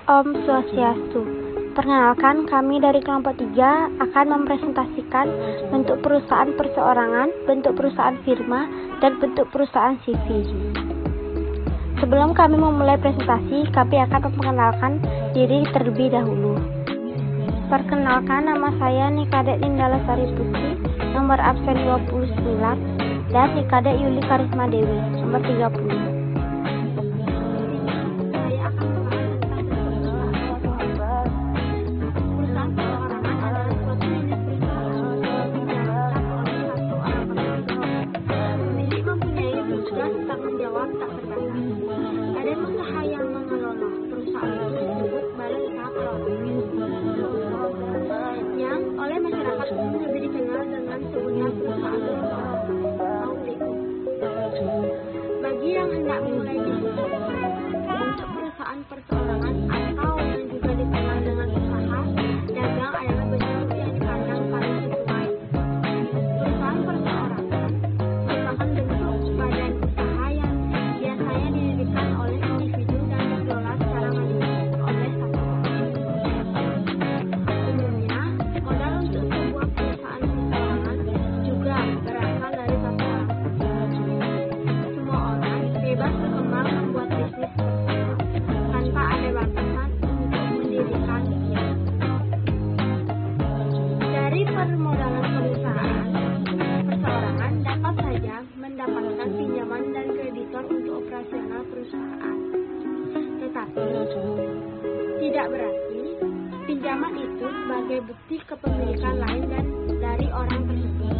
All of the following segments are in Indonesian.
Om Swastiastu. Perkenalkan, kami dari kelompok 3 akan mempresentasikan bentuk perusahaan perseorangan, bentuk perusahaan firma, dan bentuk perusahaan CV. Sebelum kami memulai presentasi, kami akan memperkenalkan diri terlebih dahulu. Perkenalkan, nama saya Nikadek Linda Lestari Putri, nomor absen 29, dan Nikadek Yuli Karisma Dewi, nomor 30. Bagi yang hendak memulai bisnis, bentuk perusahaan perseorangan atau yang juga dikenal dengan usaha dagang adalah bentuk yang dipandang paling sesuai. Perusahaan perseorangan merupakan bentuk badan usaha yang biasanya didirikan oleh individu dan dikelola secara mandiri oleh satu orang. Umumnya, modal untuk sebuah perusahaan perseorangan juga berasal dari satu orang. Bebas berkembang membuat bisnis tanpa ada batasan untuk mendirikannya. Dari permodalan perusahaan perseorangan dapat saja mendapatkan pinjaman dan kreditor untuk operasional perusahaan. Tetapi tidak berarti pinjaman itu sebagai bukti kepemilikan lain dan dari orang tersebut.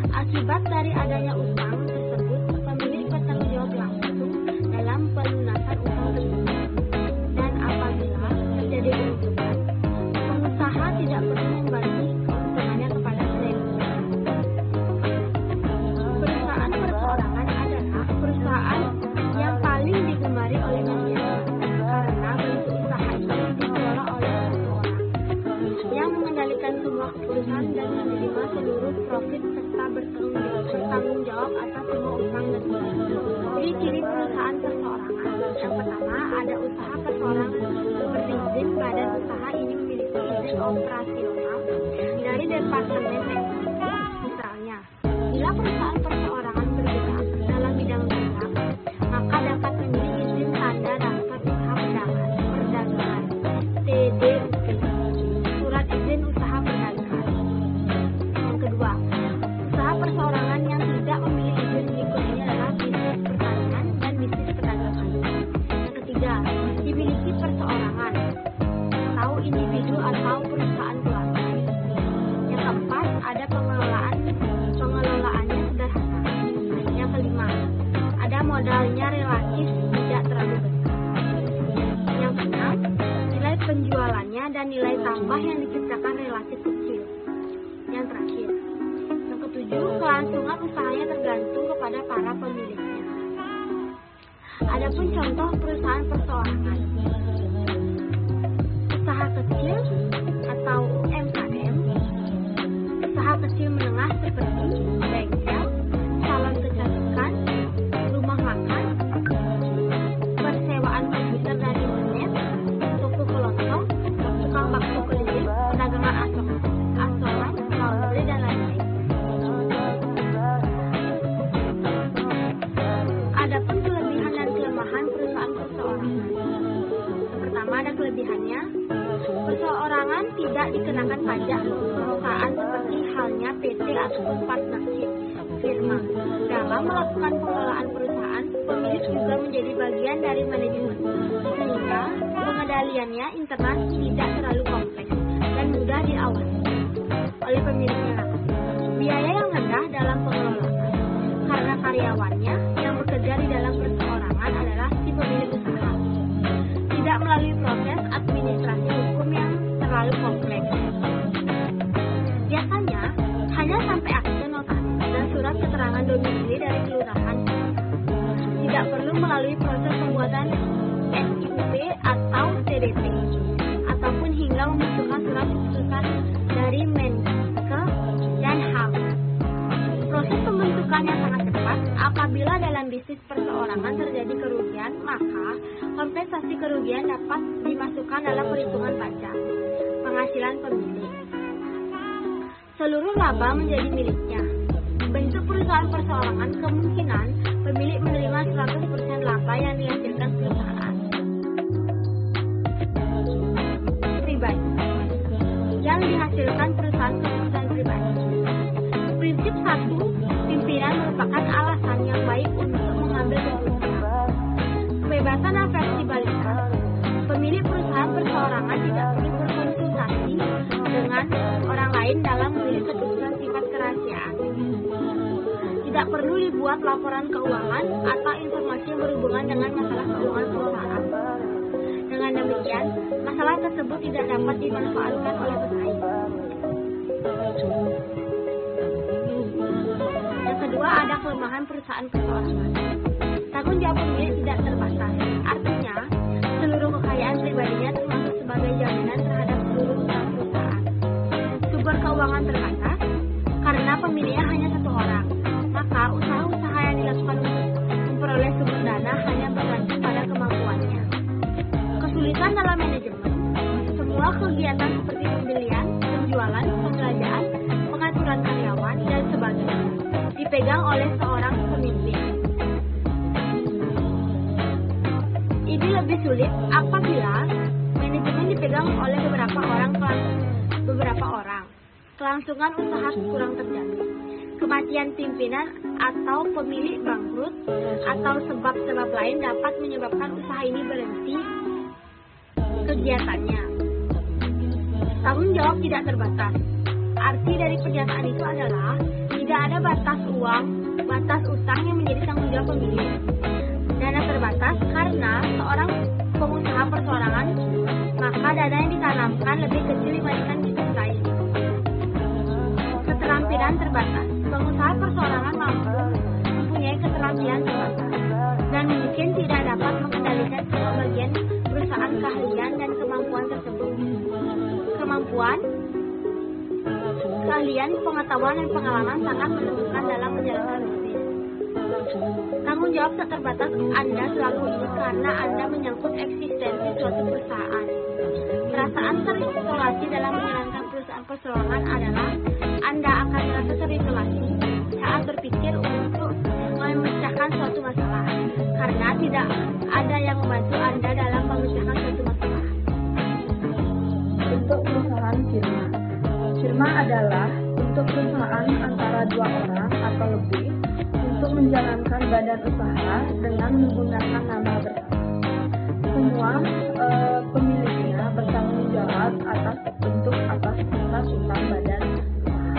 Akibat dari adanya utang tersebut, pemilik bertanggung jawab langsung dalam pelunasan utang tersebut. Dan apabila terjadi keuntungan, pengusaha tidak perlu membagi keuntungannya kepada kreditur. Perusahaan perseorangan adalah perusahaan yang paling digemari oleh masyarakat karena bentuk usaha itu dikelola oleh satu orang yang mengendalikan semua perusahaan dan menerima seluruh profit serta bertanggung jawab atas semua utang dan ciri-ciri perusahaan perseorangan. Yang pertama, ada usaha perseorangan seperti izin. Badan usaha ini memiliki izin operasional dari Departemen Teknik. Misalnya, bila perusahaan perseorangan bergerak dalam bidang dagang, maka dapat memiliki izin tanda daftar usaha perdagangan TDUP, surat izin usaha perdagangan. Yang kedua, usaha perseorangan yang tidak memiliki izin berikut ini adalah bisnis pertanian dan bisnis perdagangan. Yang ketiga, dimiliki perseorangan atau individu atau perusahaan keluarga. Yang keempat, ada pengelolaannya sederhana. Yang kelima, ada modalnya relatif tidak terlalu besar. Yang keenam, nilai penjualannya dan nilai tambah yang diciptakan relatif kecil. Yang terakhir, yang ketujuh, kelangsungan usahanya tergantung kepada para pemiliknya. Adapun contoh perusahaan perseorangan, usaha kecil atau UMKM, usaha kecil menengah seperti bengkel, salon kecantikan, rumah makan, persewaan komputer dan internet, toko kelontong, tukang bakso keliling, pedagangan asolan, laundry, dan lain-lain. Adapun kelebihan dan kelemahan perusahaan perseorangan. Pertama, ada kelebihannya. Perseorangan tidak dikenakan pajak. Perusahaan seperti halnya PT ataupun partnership firma. Dalam melakukan pengelolaan perusahaan, pemilik juga menjadi bagian dari manajemen, sehingga pengendaliannya internal tidak terlalu kompleks dan mudah diawasi oleh pemiliknya langsung. Biaya yang rendah dalam pengelolaan karena karyawannya yang bekerja di dalam perseorangan adalah si pemilik usaha. Tidak melalui proses administrasi hukum yang terlalu kompleks. Biasanya hanya sampai akte notaris dan surat keterangan domisili dari kelurahan. Tidak perlu melalui proses pembuatan SIUP atau TDP, ataupun hingga membutuhkan surat keputusan dari Menke dan HAM. Proses pembentukan yang sangat cepat. Apabila dalam bisnis perseorangan terjadi kerugian, maka kompensasi si kerugian dapat dimasukkan dalam perhitungan pajak penghasilan pemilik. Seluruh laba menjadi miliknya. Bentuk perusahaan perseorangan kemungkinan pemilik menerima 100% laba yang dihasilkan perusahaan. Pribadi yang dihasilkan perusahaan pribadi. Prinsip 1, pimpinan merupakan alasan yang baik untuk mengambil keputusan. Kebebasan dan fleksibilitas. Pemilik perusahaan perseorangan tidak perlu berkonsultasi dengan orang lain dalam memilih keputusan sifat kerahasiaan. Tidak perlu dibuat laporan keuangan atau informasi yang berhubungan dengan masalah keuangan perusahaan. Dengan demikian, masalah tersebut tidak dapat dimanfaatkan oleh pesaing. Yang kedua, ada kelemahan perusahaan perseorangan. Tanggung jawab pemilik tidak terbatas. Artinya, seluruh kekayaan pribadinya termasuk sebagai jaminan terhadap seluruh usaha perusahaan. Sumber keuangan terbatas karena pemiliknya hanya satu orang. Maka usaha-usaha yang dilakukan untuk memperoleh sumber dana hanya bergantung pada kemampuannya. Kesulitan dalam manajemen. Semua kegiatan seperti pembelian, penjualan, pembelanjaan, pengaturan karyawan, dan sebagainya dipegang oleh seorang pemimpin. Ini lebih sulit apabila manajemen dipegang oleh beberapa orang. Kelangsungan usaha kurang terjamin. Kematian pimpinan atau pemilik bangkrut atau sebab-sebab lain dapat menyebabkan usaha ini berhenti kegiatannya. Tanggung jawab tidak terbatas. Arti dari pernyataan itu adalah tidak ada batas utang yang menjadi tanggung jawab pemilik. Dana terbatas karena seorang pengusaha perseorangan, maka dana yang ditanamkan lebih kecil dibandingkan bisnis lain. Keterampilan terbatas. Pengusaha perseorangan mempunyai keterampilan terbatas dan mungkin tidak dapat mengendalikan semua bagian perusahaan keahlian dan kemampuan tersebut. Keahlian, pengetahuan, dan pengalaman sangat menentukan dalam menjalankan bisnis. Tanggung jawab tak terbatas Anda selalu ini karena Anda menyangkut eksistensi suatu perusahaan. Perasaan terisolasi dalam menjalankan perusahaan perseorangan adalah Anda akan merasa terisolasi saat berpikir untuk memecahkan suatu masalah, karena tidak ada yang membantu Anda dalam memecahkan suatu masalah. Bentuk perusahaan firma. Firma adalah bentuk perusahaan antara dua orang atau lebih untuk menjalankan badan usaha dengan menggunakan nama bersama. Semua pemiliknya bertanggung jawab atas utang badan usaha.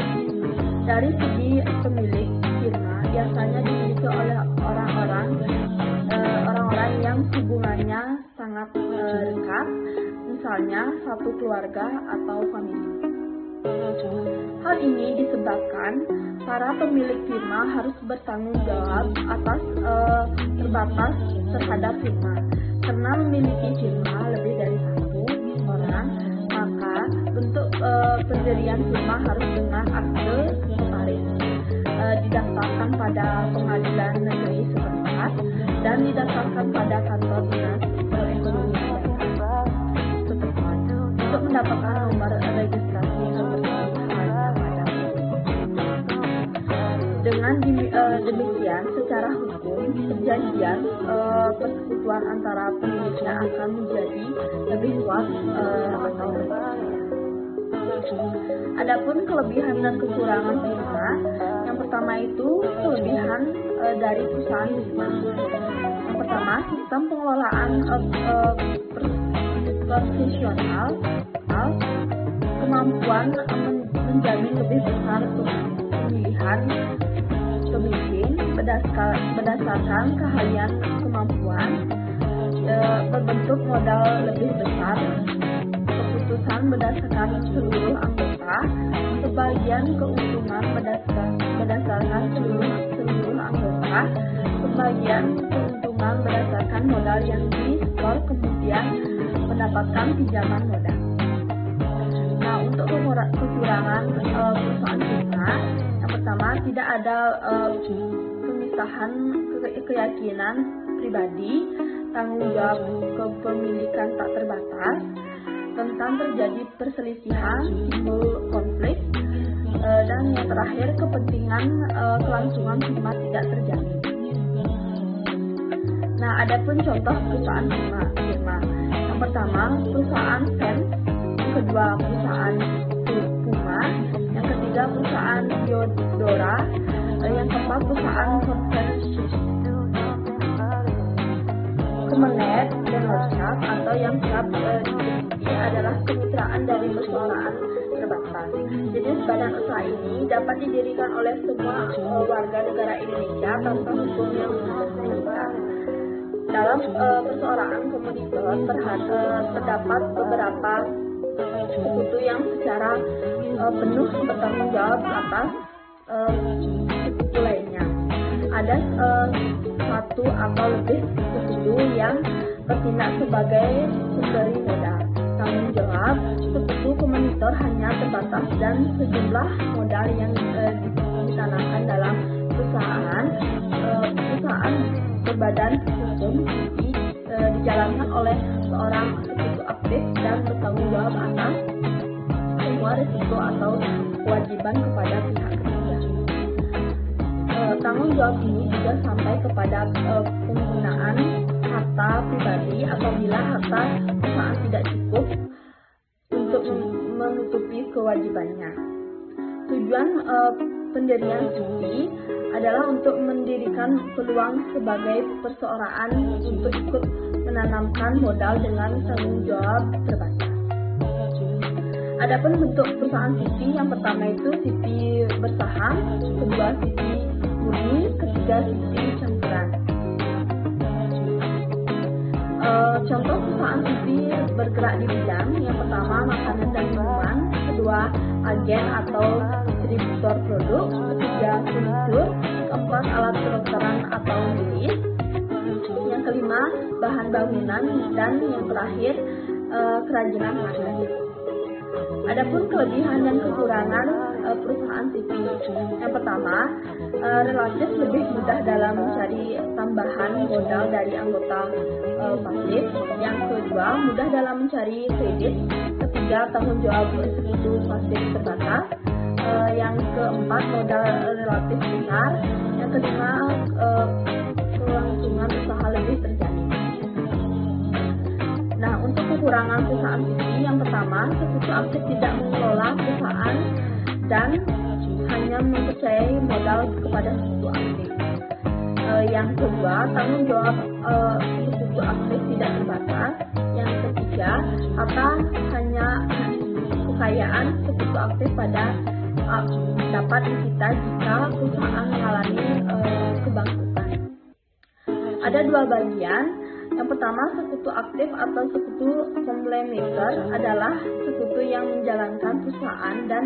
Dari segi pemilik firma biasanya dimiliki oleh orang-orang yang hubungannya sangat dekat, misalnya satu keluarga atau famili. Hal ini disebabkan para pemilik firma harus bertanggung jawab atas terbatas terhadap firma. Karena memiliki firma lebih dari satu orang, maka bentuk pendirian firma harus dengan akte notaris, didaftarkan pada pengadilan negeri setempat dan didaftarkan pada kantor dinas ekonomi setempat untuk mendapatkan nomor registrasi kebersihannya pada. Dengan demikian, secara hukum perjanjian persekutuan antara pemiliknya akan menjadi lebih luas atau Adapun kelebihan dan kekurangan firma, yang pertama itu kelebihan dari perusahaan firma. Yang pertama, sistem pengelolaan profesional, kemampuan menjamin lebih besar pemilihan pemimpin berdasarkan keahlian kemampuan, berbentuk modal lebih besar, keputusan berdasarkan seluruh anggota, sebagian keuntungan berdasarkan seluruh anggota, sebagian keuntungan berdasarkan modal yang disetor, kemudian mendapatkan pinjaman modal. Nah, untuk kekurangan perusahaan firma, yang pertama tidak ada pemisahan keyakinan pribadi tanggung jawab kepemilikan tak terbatas, rentan terjadi perselisihan, timbul konflik, dan yang terakhir kepentingan kelangsungan firma tidak terjamin. Nah, ada pun contoh perusahaan firma. Yang pertama, perusahaan Vans, yang kedua perusahaan Puma, yang ketiga perusahaan Diodora, yang keempat perusahaan Converse. Kemenet dan Workshop atau yang kerap disebut adalah kemitraan dari perseorangan terbatas. Jenis badan usaha ini dapat didirikan oleh semua warga negara Indonesia tanpa hukum yang mengikat. Dalam perseorangan komoditor terdapat beberapa sekutu yang secara penuh bertanggung jawab atas sekutu lainnya. Ada satu atau lebih sekutu yang bertindak sebagai pemberi modal. Tanggung jawab sekutu komoditor hanya terbatas dan sejumlah modal yang ditanamkan dalam perusahaan berbadan hukum dijalankan oleh seorang sekutu aktif dan bertanggung jawab atas semua risiko atau kewajiban kepada pihak ketiga. Tanggung jawab ini juga sampai kepada penggunaan harta pribadi apabila harta perusahaan tidak cukup untuk menutupi kewajibannya. Tujuan pendirian SIPI adalah untuk mendirikan peluang sebagai perseorangan untuk ikut menanamkan modal dengan tanggung jawab terbatas. Adapun bentuk perusahaan SIPI, yang pertama itu SIPI bersaham, kedua SIPI murni, ketiga SIPI campuran. Contoh perusahaan SIPI bergerak di bidang yang pertama makanan dan minuman, kedua agen atau distributor produk, ketiga furnitur, keempat alat kedokteran atau medis, yang kelima bahan bangunan, dan yang terakhir kerajinan tangan. Adapun kelebihan dan kekurangan perusahaan SIPI. Yang pertama, relatif lebih mudah dalam mencari tambahan modal dari anggota pasif. Yang kedua, mudah dalam mencari kredit. Ketiga, tanggung jawab sekutu pasif terbatas. Yang keempat, modal relatif besar. Yang kelima, kelangsungan usaha lebih terjamin. Nah, untuk kekurangan perusahaan SIPI, yang pertama, sekutu aktif tidak mengelola perusahaan dan hanya mempercayai modal kepada sekutu aktif. Yang kedua, tanggung jawab sekutu aktif tidak terbatas. Yang ketiga, kekayaan sekutu aktif dapat disita jika perusahaan mengalami kebangkrutan. Ada dua bagian. Yang pertama, sekutu aktif atau sekutu komplementer adalah sekutu yang menjalankan perusahaan dan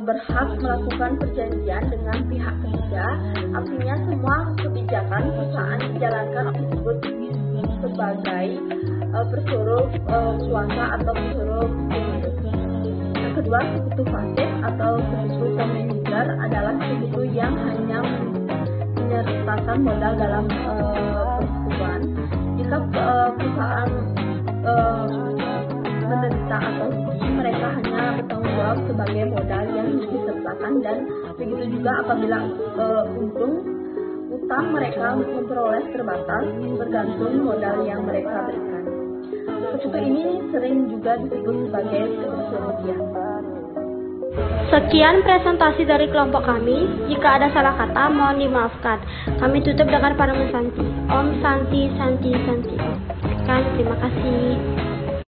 berhak melakukan perjanjian dengan pihak ketiga. Artinya semua kebijakan perusahaan dijalankan disebut sebagai persuruh kuasa atau persuruh pemilik. Yang kedua, sekutu pasif atau sekutu komplementer adalah sekutu yang hanya menyertakan modal dalam persekutuan. Jika perusahaan menderita atau rugi, mereka hanya bertanggung jawab sebagai modal yang disertakan, dan begitu juga apabila utang mereka memperoleh terbatas bergantung modal yang mereka berikan. Sekutu ini sering juga disebut sebagai sekutu rupiah. Sekian presentasi dari kelompok kami. Jika ada salah kata, mohon dimaafkan. Kami tutup dengan Parangan Santi. Om Santi Santi Santi. Terima kasih.